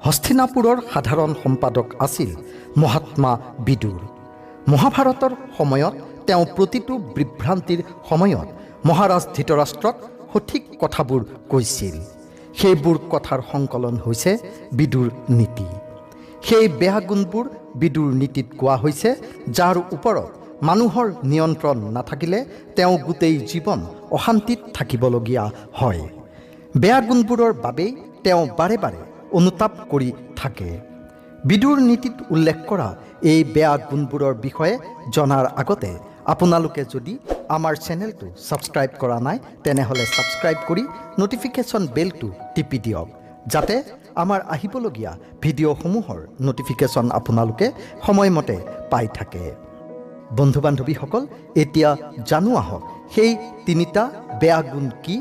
হস্তিনাপুৰৰ সাধাৰণ সম্পাদক আছিল মহাত্মা বিদুৰ। মহাভাৰতৰ সময়ত তেওঁ প্ৰতিটো বিভ্ৰান্তিৰ সময়ত মহাৰাজ ধৃতৰাষ্ট্ৰক সঠিক কথাবোৰ কৈছিল। সেইবোৰ কথাৰ সংকলন হৈছে বিদুৰ নীতি। সেই বেয়া গুণবোৰ বিদুৰ নীতিত কোৱা হৈছে, যাৰ ওপৰত মানুহৰ নিয়ন্ত্ৰণ নাথাকিলে তেওঁ গোটেই জীৱন অশান্তিত থাকিবলগীয়া হয়। বেয়া গুণবোৰৰ বাবেই তেওঁ বাৰে বাৰে অনুতাপ কৰি থাকে। বিদুৰ নীতিত উল্লেখ কৰা এই বেয়া গুণবোৰৰ বিষয়ে জনাৰ আগতে আপোনালোকে যদি আমাৰ চেনেলটো ছাবস্ক্ৰাইব কৰা নাই তেনেহ'লে ছাবস্ক্ৰাইব কৰি নটিফিকেশ্যন বেলটো টিপি দিয়ক, যাতে আমাৰ আহিবলগীয়া ভিডিঅ'সমূহৰ নটিফিকেশ্যন আপোনালোকে সময়মতে পাই থাকে। বন্ধু বান্ধৱীসকল, এতিয়া জানো আহক সেই তিনিটা বেয়া গুণ কি,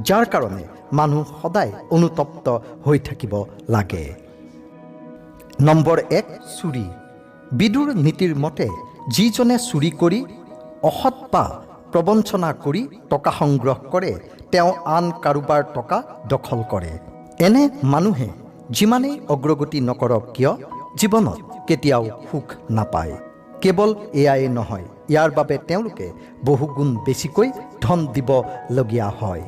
যাৰ কাৰণে মানুহ সদায় অনুতপ্ত হৈ থাকিব লাগে। নম্বৰ 1, চুৰি। বিদুৰ নীতিৰ মতে যিজনে চুৰি কৰি অসৎ বা প্ৰবঞ্চনা কৰি টকা সংগ্ৰহ কৰে তেওঁ আন কাৰোবাৰ টকা দখল কৰে। এনে মানুহে যিমানেই অগ্ৰগতি নকৰক কিয় জীৱনত কেতিয়াও সুখ নাপায়। কেৱল এয়াই নহয়, ইয়াৰ বাবে তেওঁলোকে বহুগুণ বেছিকৈ ধন দিবলগীয়া হয়।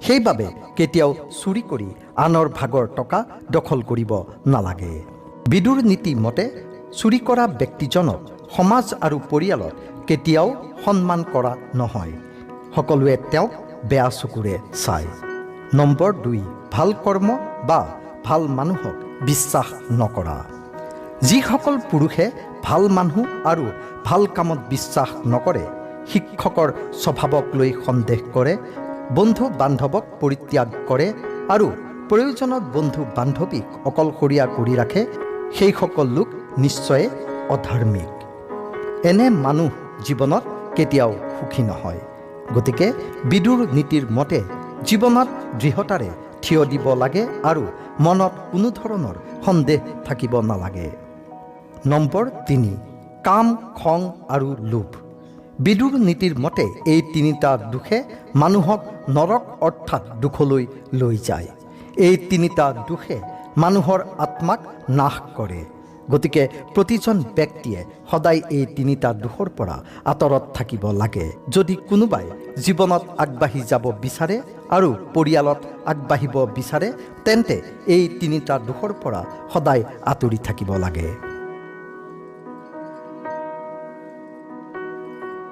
সেইবাবে কেতিয়াও চুৰি কৰি আনৰ ভাগৰ টকা দখল কৰিব নালাগে। বিদুৰ নীতি মতে চুৰি কৰা ব্যক্তিজনক সমাজ আৰু পৰিয়ালত কেতিয়াও সন্মান কৰা নহয়। সকলোৱে তেওঁক বেয়া চকুৰে চায়। নম্বৰ 2, ভাল কৰ্ম বা ভাল মানুহক বিশ্বাস নকৰা। যিসকল পুৰুষে ভাল মানুহ আৰু ভাল কামত বিশ্বাস নকৰে, শিক্ষকৰ স্বভাৱক লৈ সন্দেহ কৰে, বন্ধু বান্ধৱক পৰিত্যাগ কৰে আৰু প্ৰয়োজনত বন্ধু বান্ধৱীক অকলশৰীয়া কৰি ৰাখে, সেইসকল লোক নিশ্চয় অধাৰ্মিক। এনে মানুহ জীৱনত কেতিয়াও সুখী নহয়। গতিকে বিদুৰ নীতিৰ মতে জীৱনত দৃঢ়তাৰে থিয় দিব লাগে আৰু মনত কোনো ধৰণৰ সন্দেহ থাকিব নালাগে। নম্বৰ 3, কাম, খং আৰু লোভ। বিদুৰ নীতিৰ মতে এই তিনিটা দোষে মানুহক নৰক অৰ্থাৎ দুখলৈ লৈ যায়। এই তিনিটা দোষে মানুহৰ আত্মাক নাশ কৰে। গতিকে প্ৰতিজন ব্যক্তিয়ে সদায় এই তিনিটা দোষৰ পৰা আঁতৰত থাকিব লাগে। যদি কোনোবাই জীৱনত আগবাঢ়ি যাব বিচাৰে আৰু পৰিয়ালত আগবাঢ়িব বিচাৰে তেন্তে এই তিনিটা দোষৰ পৰা সদায় আঁতৰি থাকিব লাগে।